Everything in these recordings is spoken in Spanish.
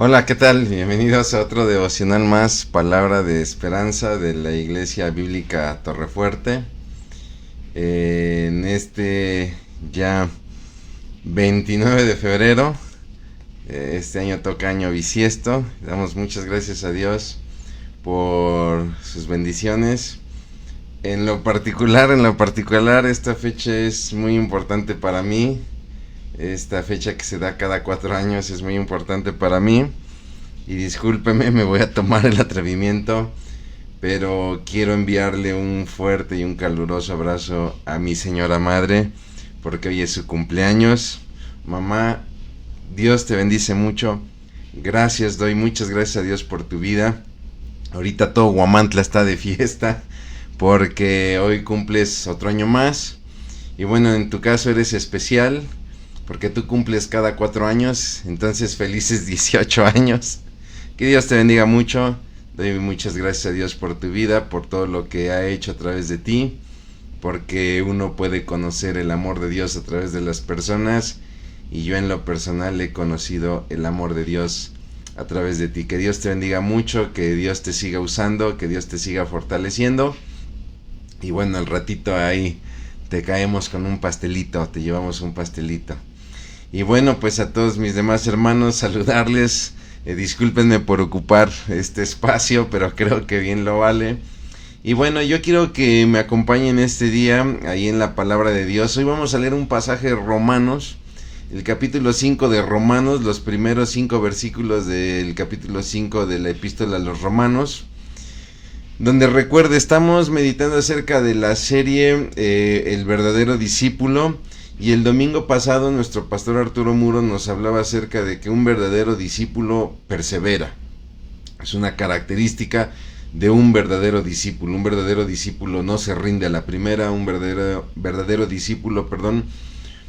Hola, ¿qué tal? Bienvenidos a otro devocional más, Palabra de Esperanza de la Iglesia Bíblica Torrefuerte. En este ya 29 de febrero, este año toca año bisiesto. Damos muchas gracias a Dios por sus bendiciones. En lo particular, esta fecha es muy importante para mí. Esta fecha que se da cada 4 años es muy importante para mí. Y discúlpeme, me voy a tomar el atrevimiento, pero quiero enviarle un fuerte y un caluroso abrazo a mi señora madre, porque hoy es su cumpleaños. Mamá, Dios te bendice mucho. Doy muchas gracias a Dios por tu vida. Ahorita todo Huamantla está de fiesta, porque hoy cumples otro año más. Y bueno, en tu caso eres especial, porque tú cumples cada 4 años, entonces felices 18 años. Que Dios te bendiga mucho. Doy muchas gracias a Dios por tu vida, por todo lo que ha hecho a través de ti, porque uno puede conocer el amor de Dios a través de las personas, y yo en lo personal he conocido el amor de Dios a través de ti. Que Dios te bendiga mucho, que Dios te siga usando, que Dios te siga fortaleciendo. Y bueno, al ratito ahí te caemos con un pastelito, te llevamos un pastelito. Y bueno, pues a todos mis demás hermanos, saludarles. Discúlpenme por ocupar este espacio, pero creo que bien lo vale. Y bueno, yo quiero que me acompañen este día ahí en la palabra de Dios. Hoy vamos a leer un pasaje de Romanos, el capítulo 5 de Romanos, los primeros 5 versículos del capítulo 5 de la epístola a los Romanos, donde recuerde, estamos meditando acerca de la serie El verdadero discípulo. Y el domingo pasado nuestro pastor Arturo Muro nos hablaba acerca de que un verdadero discípulo persevera. Es una característica de un verdadero discípulo. Un verdadero discípulo no se rinde a la primera. Un verdadero discípulo,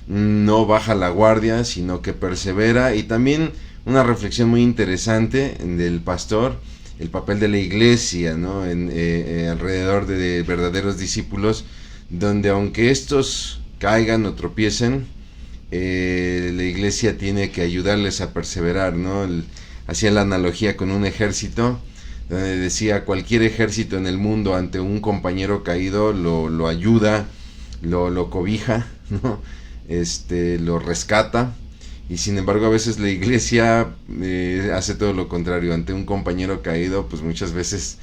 no baja la guardia, sino que persevera. Y también una reflexión muy interesante del pastor, el papel de la iglesia, ¿no? Alrededor de verdaderos discípulos, donde aunque estos caigan o tropiecen, la iglesia tiene que ayudarles a perseverar, ¿no? Hacía la analogía con un ejército, donde decía, cualquier ejército en el mundo ante un compañero caído lo ayuda, lo cobija, ¿no? Lo rescata. Y sin embargo a veces la iglesia hace todo lo contrario. Ante un compañero caído, pues muchas veces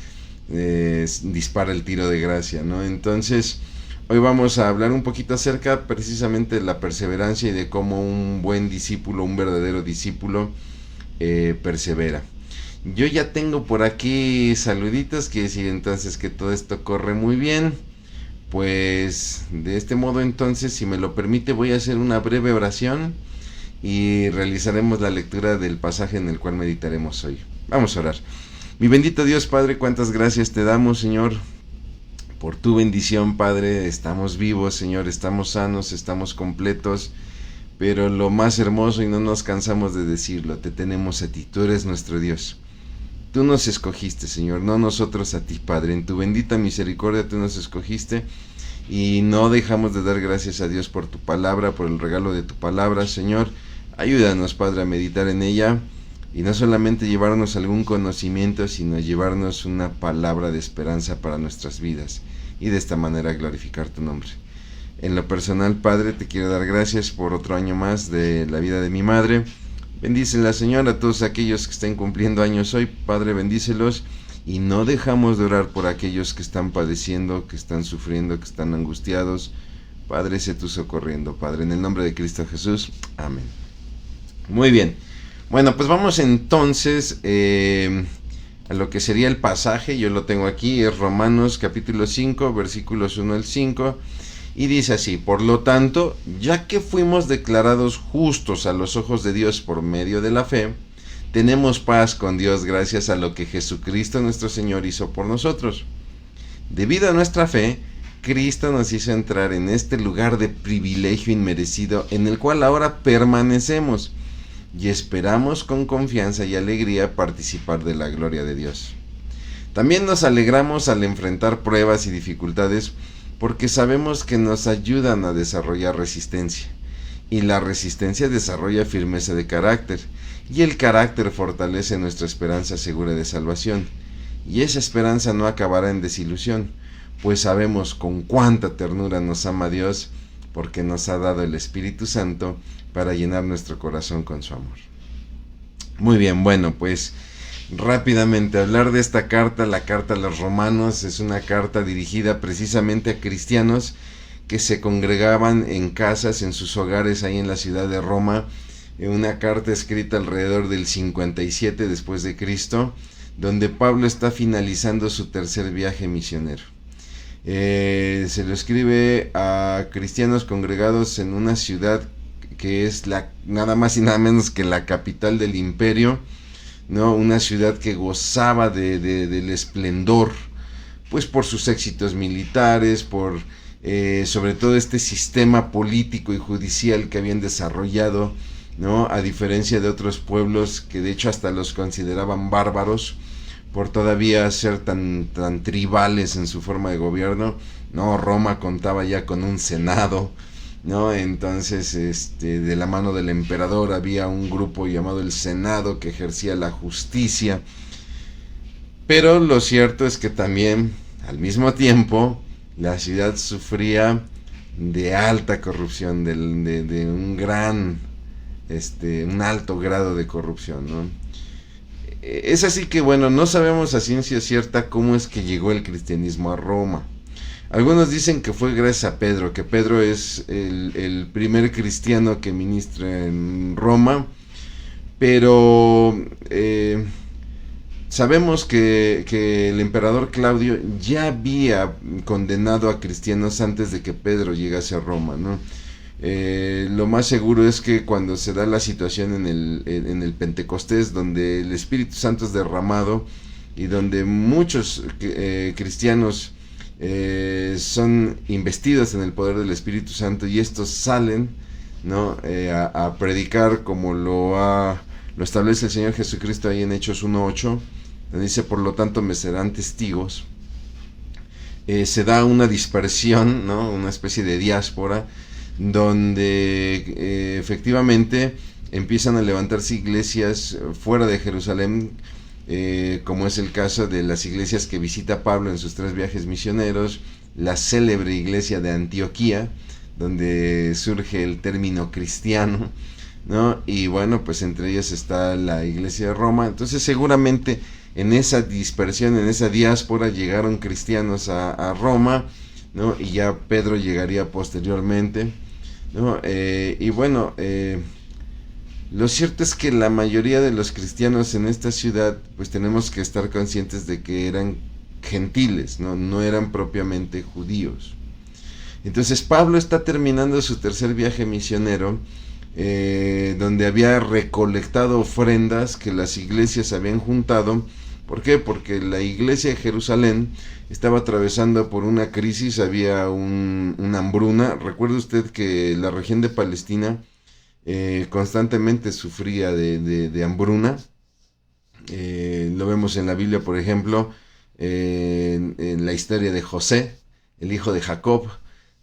dispara el tiro de gracia, ¿no? Entonces hoy vamos a hablar un poquito acerca precisamente de la perseverancia y de cómo un buen discípulo, un verdadero discípulo, persevera. Yo ya tengo por aquí saluditos, quiere decir entonces que todo esto corre muy bien. Pues de este modo entonces, si me lo permite, voy a hacer una breve oración y realizaremos la lectura del pasaje en el cual meditaremos hoy. Vamos a orar. Mi bendito Dios Padre, cuántas gracias te damos, Señor, por tu bendición, Padre. Estamos vivos, Señor, estamos sanos, estamos completos, pero lo más hermoso, y no nos cansamos de decirlo, te tenemos a ti. Tú eres nuestro Dios. Tú nos escogiste, Señor, no nosotros a ti, Padre. En tu bendita misericordia tú nos escogiste, y no dejamos de dar gracias a Dios por tu palabra, por el regalo de tu palabra, Señor. Ayúdanos, Padre, a meditar en ella, y no solamente llevarnos algún conocimiento, sino llevarnos una palabra de esperanza para nuestras vidas, y de esta manera glorificar tu nombre. En lo personal, Padre, te quiero dar gracias por otro año más de la vida de mi madre. Bendícela, Señor, a todos aquellos que estén cumpliendo años hoy, Padre, bendícelos, y no dejamos de orar por aquellos que están padeciendo, que están sufriendo, que están angustiados. Padre, sé tú socorriendo, Padre, en el nombre de Cristo Jesús, amén. Muy bien. Bueno, pues vamos entonces a lo que sería el pasaje. Yo lo tengo aquí, es Romanos capítulo 5, versículos 1 al 5, y dice así: por lo tanto, ya que fuimos declarados justos a los ojos de Dios por medio de la fe, tenemos paz con Dios gracias a lo que Jesucristo nuestro Señor hizo por nosotros. Debido a nuestra fe, Cristo nos hizo entrar en este lugar de privilegio inmerecido, en el cual ahora permanecemos, y esperamos con confianza y alegría participar de la gloria de Dios. También nos alegramos al enfrentar pruebas y dificultades, porque sabemos que nos ayudan a desarrollar resistencia, y la resistencia desarrolla firmeza de carácter, y el carácter fortalece nuestra esperanza segura de salvación. Y esa esperanza no acabará en desilusión, pues sabemos con cuánta ternura nos ama Dios, porque nos ha dado el Espíritu Santo para llenar nuestro corazón con su amor. Muy bien, bueno, pues rápidamente hablar de esta carta. La carta a los Romanos es una carta dirigida precisamente a cristianos que se congregaban en casas, en sus hogares ahí en la ciudad de Roma. Una carta escrita alrededor del 57 después de Cristo, donde Pablo está finalizando su tercer viaje misionero. Se lo escribe a cristianos congregados en una ciudad que es nada más y nada menos que la capital del imperio, ¿no? Una ciudad que gozaba del esplendor, pues por sus éxitos militares, por sobre todo este sistema político y judicial que habían desarrollado, ¿no? A diferencia de otros pueblos que de hecho hasta los consideraban bárbaros por todavía ser tan tribales en su forma de gobierno, ¿no? Roma contaba ya con un senado, ¿no? Entonces, de la mano del emperador había un grupo llamado el Senado que ejercía la justicia. Pero lo cierto es que también, al mismo tiempo, la ciudad sufría de alta corrupción, de un alto grado de corrupción, ¿no? Es así que, bueno, no sabemos a ciencia cierta cómo es que llegó el cristianismo a Roma. Algunos dicen que fue gracias a Pedro, que Pedro es el primer cristiano que ministra en Roma, pero sabemos que el emperador Claudio ya había condenado a cristianos antes de que Pedro llegase a Roma, ¿no? Lo más seguro es que cuando se da la situación en el Pentecostés, donde el Espíritu Santo es derramado y donde muchos cristianos son investidos en el poder del Espíritu Santo y estos salen, ¿no? A predicar como lo establece el Señor Jesucristo ahí en Hechos 1:8, donde dice: por lo tanto me serán testigos. Se da una dispersión, ¿no? Una especie de diáspora, donde efectivamente empiezan a levantarse iglesias fuera de Jerusalén, como es el caso de las iglesias que visita Pablo en sus 3 viajes misioneros, la célebre iglesia de Antioquía, donde surge el término cristiano, ¿no? Y bueno, pues entre ellas está la iglesia de Roma. Entonces seguramente en esa dispersión, en esa diáspora, llegaron cristianos a Roma, ¿no? Y ya Pedro llegaría posteriormente, ¿no? Y bueno, lo cierto es que la mayoría de los cristianos en esta ciudad, pues tenemos que estar conscientes de que eran gentiles, no eran propiamente judíos. Entonces Pablo está terminando su tercer viaje misionero, donde había recolectado ofrendas que las iglesias habían juntado. ¿Por qué? Porque la iglesia de Jerusalén estaba atravesando por una crisis, había una hambruna. Recuerde usted que la región de Palestina constantemente sufría de hambruna. Lo vemos en la Biblia, por ejemplo, en la historia de José, el hijo de Jacob,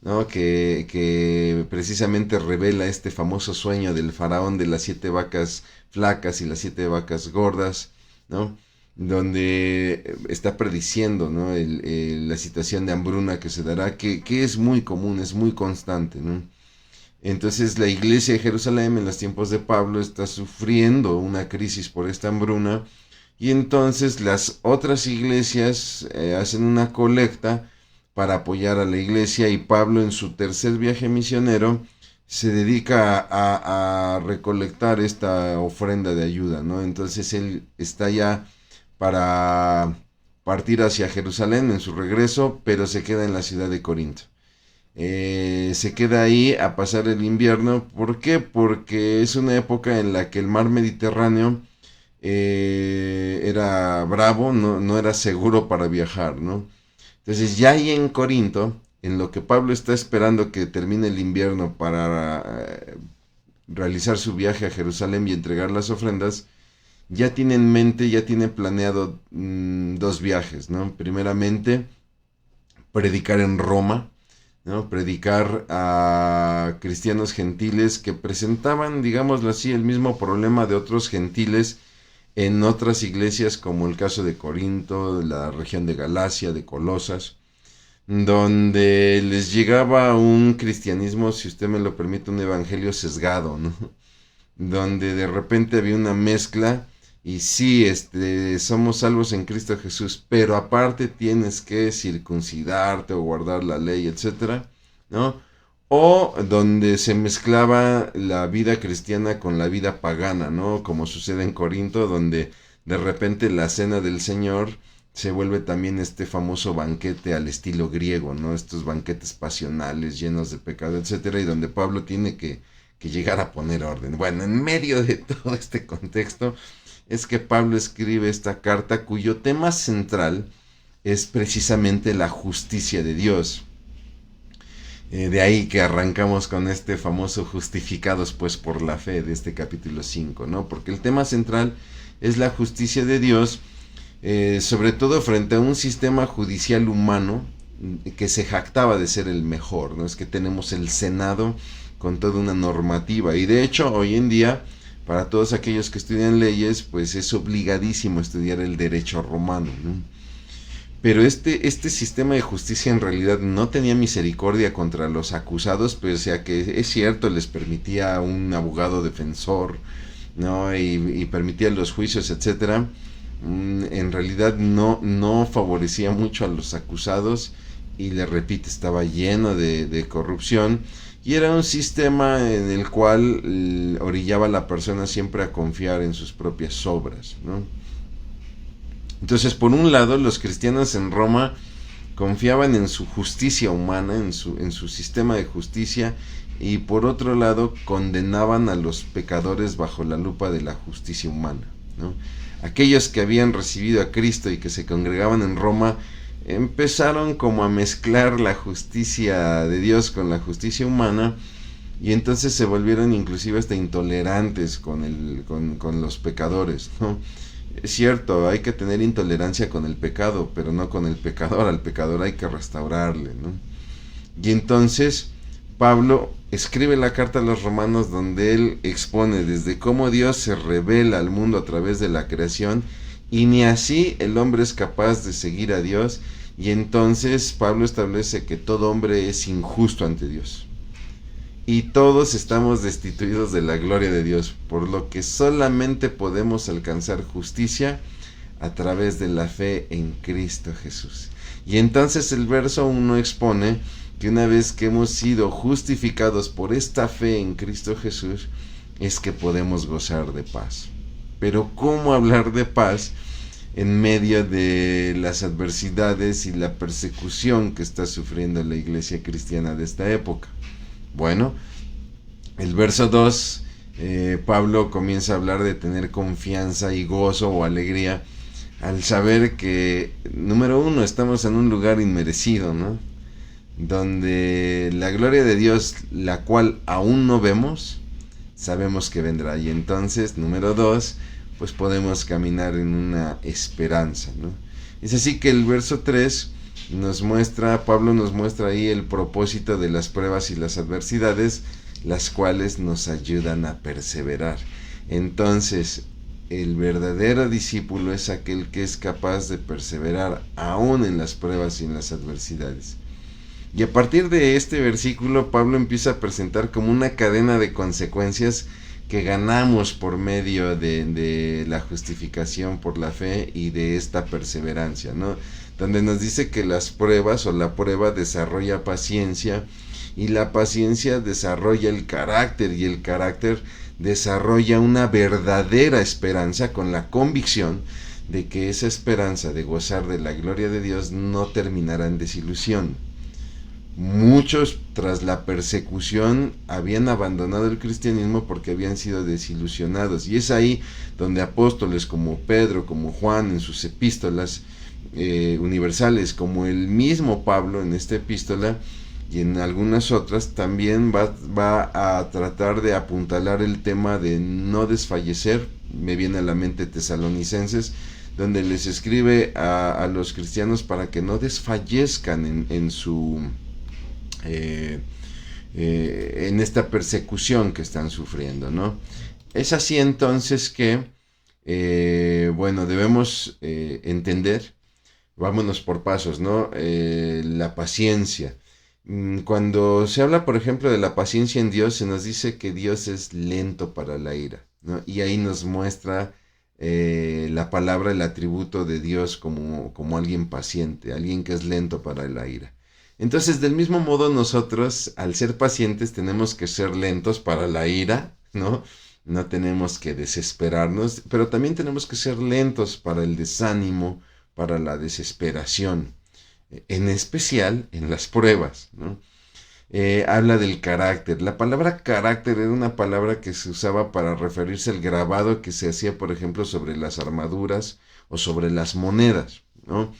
¿no? Que precisamente revela este famoso sueño del faraón de las 7 vacas flacas y las 7 vacas gordas, ¿no? Donde está prediciendo, ¿no? La situación de hambruna que se dará, que es muy común, es muy constante, ¿no? Entonces la iglesia de Jerusalén en los tiempos de Pablo está sufriendo una crisis por esta hambruna, y entonces las otras iglesias hacen una colecta para apoyar a la iglesia, y Pablo en su tercer viaje misionero se dedica a recolectar esta ofrenda de ayuda, ¿no? Entonces él está ya para partir hacia Jerusalén en su regreso, pero se queda en la ciudad de Corinto. Se queda ahí a pasar el invierno. ¿Por qué? Porque es una época en la que el mar Mediterráneo era bravo, no era seguro para viajar, ¿no? Entonces ya ahí en Corinto, en lo que Pablo está esperando que termine el invierno para realizar su viaje a Jerusalén y entregar las ofrendas, ya tiene en mente, ya tiene planeado 2 viajes, ¿no? Primeramente, predicar en Roma, ¿no? Predicar a cristianos gentiles que presentaban, digámoslo así, el mismo problema de otros gentiles en otras iglesias, como el caso de Corinto, de la región de Galacia, de Colosas, donde les llegaba un cristianismo, si usted me lo permite, un evangelio sesgado, ¿no? Donde de repente había una mezcla y sí, somos salvos en Cristo Jesús, pero aparte tienes que circuncidarte o guardar la ley, etcétera, ¿no? O donde se mezclaba la vida cristiana con la vida pagana, ¿no? Como sucede en Corinto, donde de repente la cena del Señor se vuelve también este famoso banquete al estilo griego, ¿no? Estos banquetes pasionales llenos de pecado, etcétera, y donde Pablo tiene que llegar a poner orden. Bueno, en medio de todo este contexto es que Pablo escribe esta carta cuyo tema central es precisamente la justicia de Dios. De ahí que arrancamos con este famoso justificados pues por la fe de este capítulo 5, ¿no? Porque el tema central es la justicia de Dios, sobre todo frente a un sistema judicial humano que se jactaba de ser el mejor, ¿no? Es que tenemos el Senado con toda una normativa y de hecho hoy en día para todos aquellos que estudian leyes pues es obligadísimo estudiar el derecho romano, ¿no? Pero este sistema de justicia en realidad no tenía misericordia contra los acusados, pese a que es cierto, les permitía un abogado defensor, ¿no? Y permitía los juicios, etcétera. En realidad no favorecía mucho a los acusados y, le repito, estaba lleno de corrupción y era un sistema en el cual orillaba a la persona siempre a confiar en sus propias obras, ¿no? Entonces, por un lado, los cristianos en Roma confiaban en su justicia humana, en su sistema de justicia, y por otro lado, condenaban a los pecadores bajo la lupa de la justicia humana, ¿no? Aquellos que habían recibido a Cristo y que se congregaban en Roma empezaron como a mezclar la justicia de Dios con la justicia humana, y entonces se volvieron inclusive hasta intolerantes con los pecadores, ¿no? Es cierto, hay que tener intolerancia con el pecado, pero no con el pecador. Al pecador hay que restaurarle, ¿no? Y entonces Pablo escribe la carta a los romanos donde él expone desde cómo Dios se revela al mundo a través de la creación y ni así el hombre es capaz de seguir a Dios. Y entonces Pablo establece que todo hombre es injusto ante Dios y todos estamos destituidos de la gloria de Dios, por lo que solamente podemos alcanzar justicia a través de la fe en Cristo Jesús. Y entonces el verso 1 expone que una vez que hemos sido justificados por esta fe en Cristo Jesús, es que podemos gozar de paz. Pero ¿cómo hablar de paz en medio de las adversidades y la persecución que está sufriendo la iglesia cristiana de esta época? Bueno, el verso 2, Pablo comienza a hablar de tener confianza y gozo o alegría al saber que, número 1, estamos en un lugar inmerecido, ¿no? Donde la gloria de Dios, la cual aún no vemos, sabemos que vendrá. Y entonces, número 2, pues podemos caminar en una esperanza, ¿no? Es así que el verso 3 Pablo nos muestra ahí el propósito de las pruebas y las adversidades, las cuales nos ayudan a perseverar. Entonces, el verdadero discípulo es aquel que es capaz de perseverar aún en las pruebas y en las adversidades. Y a partir de este versículo, Pablo empieza a presentar como una cadena de consecuencias que ganamos por medio de la justificación por la fe y de esta perseverancia, ¿no? Donde nos dice que las pruebas o la prueba desarrolla paciencia y la paciencia desarrolla el carácter y el carácter desarrolla una verdadera esperanza con la convicción de que esa esperanza de gozar de la gloria de Dios no terminará en desilusión. Muchos tras la persecución habían abandonado el cristianismo porque habían sido desilusionados, y es ahí donde apóstoles como Pedro, como Juan en sus epístolas universales, como el mismo Pablo en esta epístola y en algunas otras, también va a tratar de apuntalar el tema de no desfallecer. Me viene a la mente Tesalonicenses, donde les escribe a los cristianos para que no desfallezcan en su eh, en esta persecución que están sufriendo, ¿no? Es así entonces que, bueno, debemos entender, vámonos por pasos, ¿no? La paciencia. Cuando se habla, por ejemplo, de la paciencia en Dios, se nos dice que Dios es lento para la ira, ¿no? Y ahí nos muestra la palabra, el atributo de Dios como alguien paciente, alguien que es lento para la ira. Entonces, del mismo modo, nosotros, al ser pacientes, tenemos que ser lentos para la ira, ¿no? No tenemos que desesperarnos, pero también tenemos que ser lentos para el desánimo, para la desesperación, en especial en las pruebas, ¿no? Habla del carácter. La palabra carácter era una palabra que se usaba para referirse al grabado que se hacía, por ejemplo, sobre las armaduras o sobre las monedas, ¿no?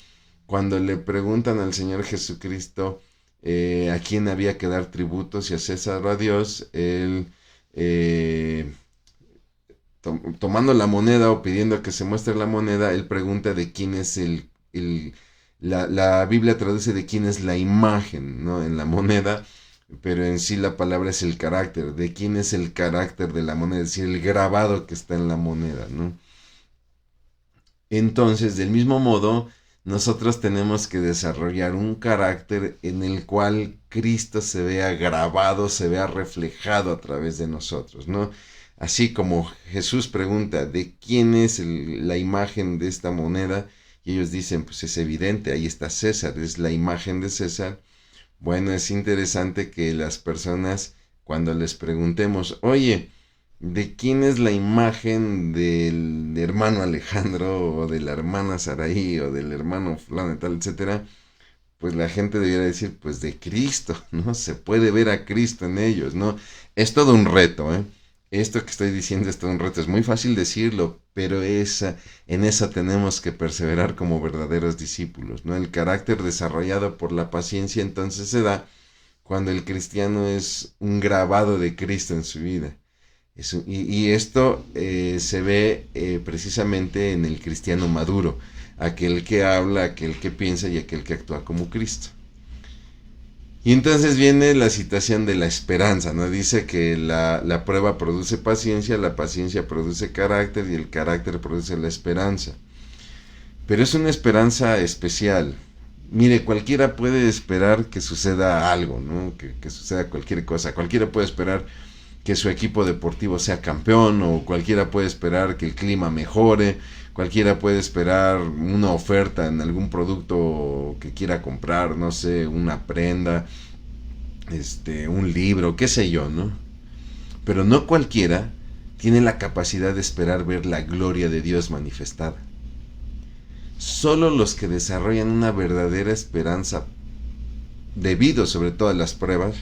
Cuando le preguntan al Señor Jesucristo a quién había que dar tributo, si a César o a Dios, él, tomando la moneda o pidiendo que se muestre la moneda, él pregunta de quién es la Biblia traduce de quién es la imagen, ¿no? En la moneda, pero en sí la palabra es el carácter, de quién es el carácter de la moneda, es decir, el grabado que está en la moneda, ¿no? Entonces, del mismo modo, nosotros tenemos que desarrollar un carácter en el cual Cristo se vea grabado, se vea reflejado a través de nosotros, ¿no? Así como Jesús pregunta de quién es la imagen de esta moneda, y ellos dicen, pues es evidente, ahí está César, es la imagen de César. Bueno, es interesante que las personas, cuando les preguntemos, oye, ¿de quién es la imagen del hermano Alejandro o de la hermana Saraí o del hermano fulano y tal, etcétera? Pues la gente debiera decir, pues de Cristo, ¿no? Se puede ver a Cristo en ellos, ¿no? Es todo un reto, ¿eh? Esto que estoy diciendo es todo un reto. Es muy fácil decirlo, pero en esa tenemos que perseverar como verdaderos discípulos, ¿no? El carácter desarrollado por la paciencia entonces se da cuando el cristiano es un grabado de Cristo en su vida. Y esto se ve precisamente en el cristiano maduro, aquel que habla, aquel que piensa y aquel que actúa como Cristo. Y entonces viene la situación de la esperanza, ¿no? Dice que la prueba produce paciencia, la paciencia produce carácter y el carácter produce la esperanza. Pero es una esperanza especial. Mire, cualquiera puede esperar que suceda algo, ¿no? Que suceda cualquier cosa. Cualquiera puede esperar que su equipo deportivo sea campeón, o cualquiera puede esperar que el clima mejore, cualquiera puede esperar una oferta en algún producto que quiera comprar, no sé, una prenda, un libro, qué sé yo, ¿no? Pero no cualquiera tiene la capacidad de esperar ver la gloria de Dios manifestada. Solo los que desarrollan una verdadera esperanza, debido sobre todo a las pruebas,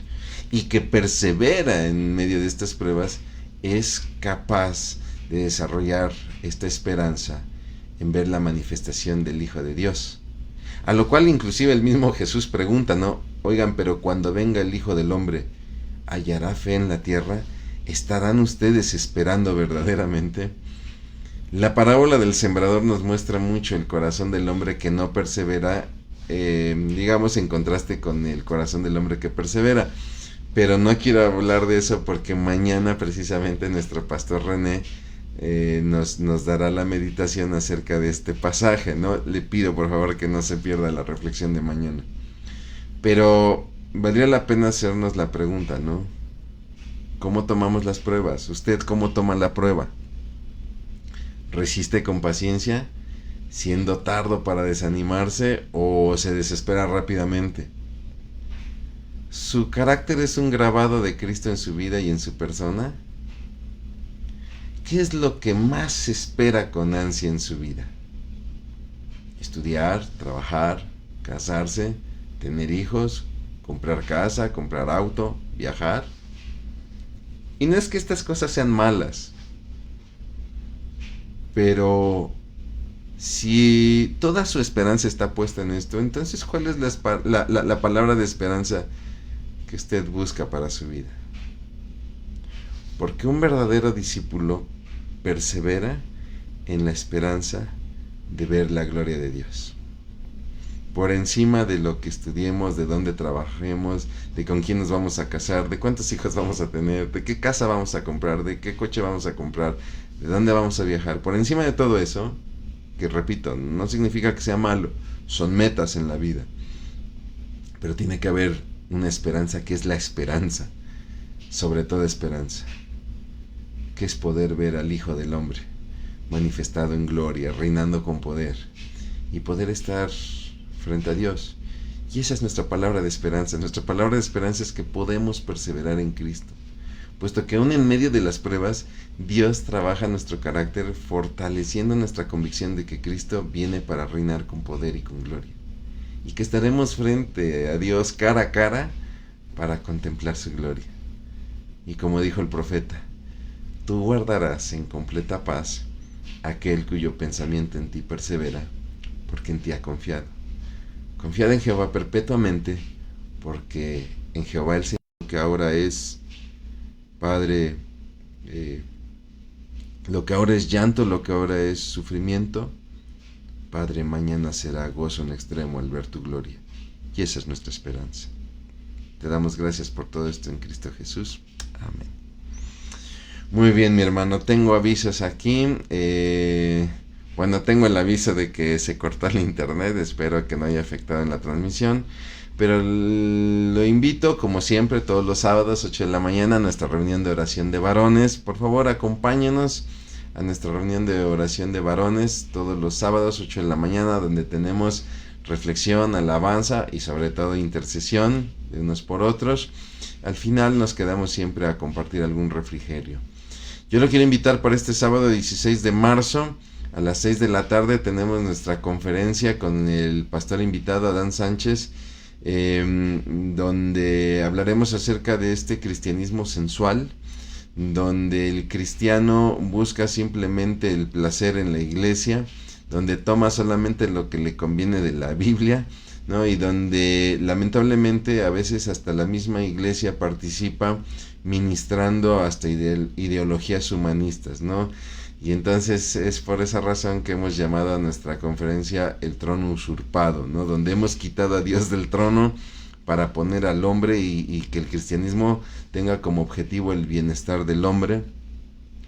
y que persevera en medio de estas pruebas, es capaz de desarrollar esta esperanza en ver la manifestación del Hijo de Dios. A lo cual inclusive el mismo Jesús pregunta, ¿no? Oigan, pero cuando venga el Hijo del Hombre, ¿hallará fe en la tierra? ¿Estarán ustedes esperando verdaderamente? La parábola del sembrador nos muestra mucho el corazón del hombre que no persevera, digamos en contraste con el corazón del hombre que persevera. Pero no quiero hablar de eso porque mañana precisamente nuestro pastor René nos dará la meditación acerca de este pasaje, ¿no? Le pido por favor que no se pierda la reflexión de mañana. Pero valdría la pena hacernos la pregunta, ¿no? ¿Cómo tomamos las pruebas? ¿Usted cómo toma la prueba? ¿Resiste con paciencia, siendo tardo para desanimarse, o se desespera rápidamente? ¿Su carácter es un grabado de Cristo en su vida y en su persona? ¿Qué es lo que más espera con ansia en su vida? ¿Estudiar, trabajar, casarse, tener hijos, comprar casa, comprar auto, viajar? Y no es que estas cosas sean malas, pero si toda su esperanza está puesta en esto, entonces ¿cuál es la palabra de esperanza que usted busca para su vida? Porque un verdadero discípulo persevera en la esperanza de ver la gloria de Dios. por encima de lo que estudiemos, de dónde trabajemos, de con quién nos vamos a casar, de cuántos hijos vamos a tener, de qué casa vamos a comprar, de qué coche vamos a comprar, de dónde vamos a viajar. Por encima de todo eso, que repito, no significa que sea malo, son metas en la vida, pero tiene que haber una esperanza que es la esperanza, sobre toda esperanza, que es poder ver al Hijo del Hombre manifestado en gloria, reinando con poder, y poder estar frente a Dios. Y esa es nuestra palabra de esperanza. Nuestra palabra de esperanza es que podemos perseverar en Cristo, puesto que aún en medio de las pruebas, Dios trabaja nuestro carácter, fortaleciendo nuestra convicción de que Cristo viene para reinar con poder y con gloria, y que estaremos frente a Dios cara a cara para contemplar su gloria. Y como dijo el profeta, tú guardarás en completa paz aquel cuyo pensamiento en ti persevera, porque en ti ha confiado. Confiad en Jehová perpetuamente, porque en Jehová el Señor, que ahora es Padre, lo que ahora es llanto, lo que ahora es sufrimiento, Padre, mañana será gozo en extremo al ver tu gloria. Y esa es nuestra esperanza. Te damos gracias por todo esto en Cristo Jesús. Amén. Muy bien, mi hermano, tengo avisos aquí. Bueno, tengo el aviso de que se cortó el internet, espero que no haya afectado en la transmisión, pero lo invito, como siempre, todos los sábados, 8 de la mañana, a nuestra reunión de oración de varones. Por favor, acompáñenos a nuestra reunión de oración de varones todos los sábados, 8 de la mañana, donde tenemos reflexión, alabanza y sobre todo intercesión de unos por otros. Al final nos quedamos siempre a compartir algún refrigerio. Yo lo quiero invitar para este sábado 16 de marzo. A las 6 de la tarde tenemos nuestra conferencia con el pastor invitado Adán Sánchez, donde hablaremos acerca de este cristianismo sensual, donde el cristiano busca simplemente el placer en la iglesia, donde toma solamente lo que le conviene de la Biblia, ¿no? Y donde lamentablemente a veces hasta la misma iglesia participa ministrando hasta ideologías humanistas, ¿no? Y entonces es por esa razón que hemos llamado a nuestra conferencia el trono usurpado, ¿no? Donde hemos quitado a Dios del trono para poner al hombre y que el cristianismo tenga como objetivo el bienestar del hombre,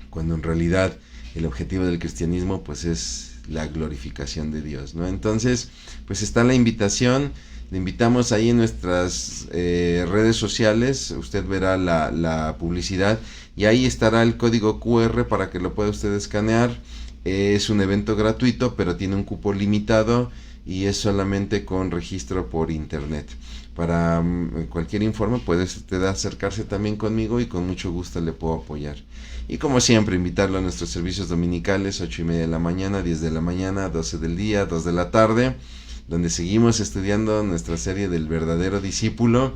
cuando en realidad el objetivo del cristianismo pues es la glorificación de Dios, ¿no? Entonces pues está la invitación. Le invitamos ahí en nuestras redes sociales, usted verá la publicidad y ahí estará el código QR para que lo pueda usted escanear. Es un evento gratuito, pero tiene un cupo limitado y es solamente con registro por internet. Para cualquier informe puede usted acercarse también conmigo y con mucho gusto le puedo apoyar. Y como siempre, invitarlo a nuestros servicios dominicales, 8:30 de la mañana, 10 de la mañana, 12 del día, 2 de la tarde, donde seguimos estudiando nuestra serie del verdadero discípulo.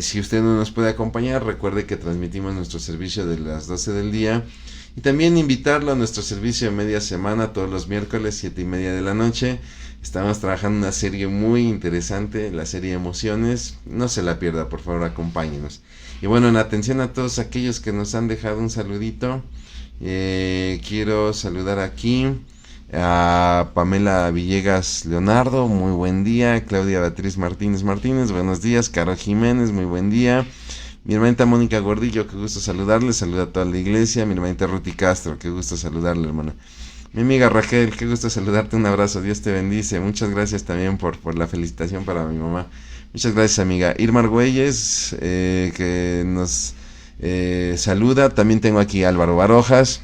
Si usted no nos puede acompañar, recuerde que transmitimos nuestro servicio de las 12 del día. Y también invitarlo a nuestro servicio de media semana, todos los miércoles, 7:30 de la noche. Estamos trabajando una serie muy interesante, la serie Emociones. No se la pierda, por favor, acompáñenos. Y bueno, en atención a todos aquellos que nos han dejado un saludito, quiero saludar aquí a Pamela Villegas Leonardo, muy buen día. Claudia Beatriz Martínez, buenos días. Caro Jiménez, muy buen día. Mi hermanita Mónica Gordillo, qué gusto saludarle, saluda a toda la iglesia. Mi hermanita Ruti Castro, qué gusto saludarle, hermana. Mi amiga Raquel, qué gusto saludarte, un abrazo, Dios te bendice. Muchas gracias también por la felicitación para mi mamá. Muchas gracias, amiga. Irma Argüelles, que nos saluda. También tengo aquí a Álvaro Barojas.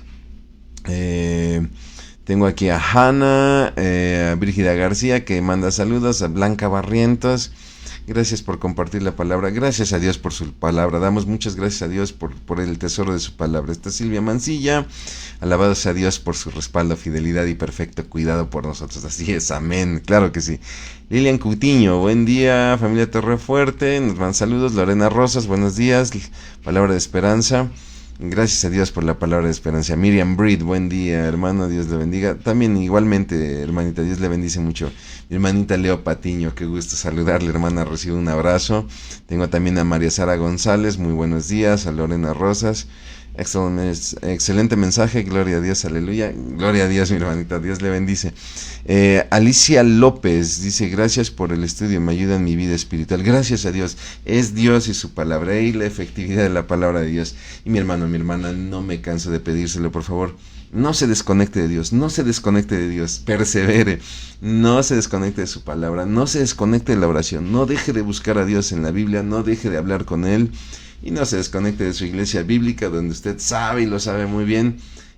Tengo aquí a Hanna, a Brígida García, que manda saludos, a Blanca Barrientos. Gracias por compartir la palabra. Gracias a Dios por su palabra. Damos muchas gracias a Dios por el tesoro de su palabra. Está Silvia Mancilla. Alabado sea Dios por su respaldo, fidelidad y perfecto cuidado por nosotros. Así es, amén. Claro que sí. Lilian Cutiño, buen día. Familia Torrefuerte, nos mandan saludos. Lorena Rosas, buenos días. Palabra de esperanza. Gracias a Dios por la palabra de esperanza. Miriam Breed, buen día, hermano, Dios le bendiga. También igualmente, hermanita, Dios le bendice mucho. Mi hermanita Leo Patiño, qué gusto saludarle, hermana, recibe un abrazo. Tengo también a María Sara González, muy buenos días. A Lorena Rosas, Excelente mensaje, gloria a Dios, aleluya, gloria a Dios, mi hermanita, Dios le bendice. Alicia López dice, gracias por el estudio, me ayuda en mi vida espiritual. Gracias a Dios, es Dios y su palabra y la efectividad de la palabra de Dios. Y mi hermano, mi hermana, no me canso de pedírselo, por favor, no se desconecte de Dios, no se desconecte de Dios, persevere, no se desconecte de su palabra, no se desconecte de la oración, no deje de buscar a Dios en la Biblia, no deje de hablar con Él. Y no se desconecte de su iglesia bíblica, donde usted sabe y lo sabe muy bien.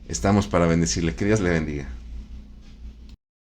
Estamos para bendecirle. Que Dios le bendiga.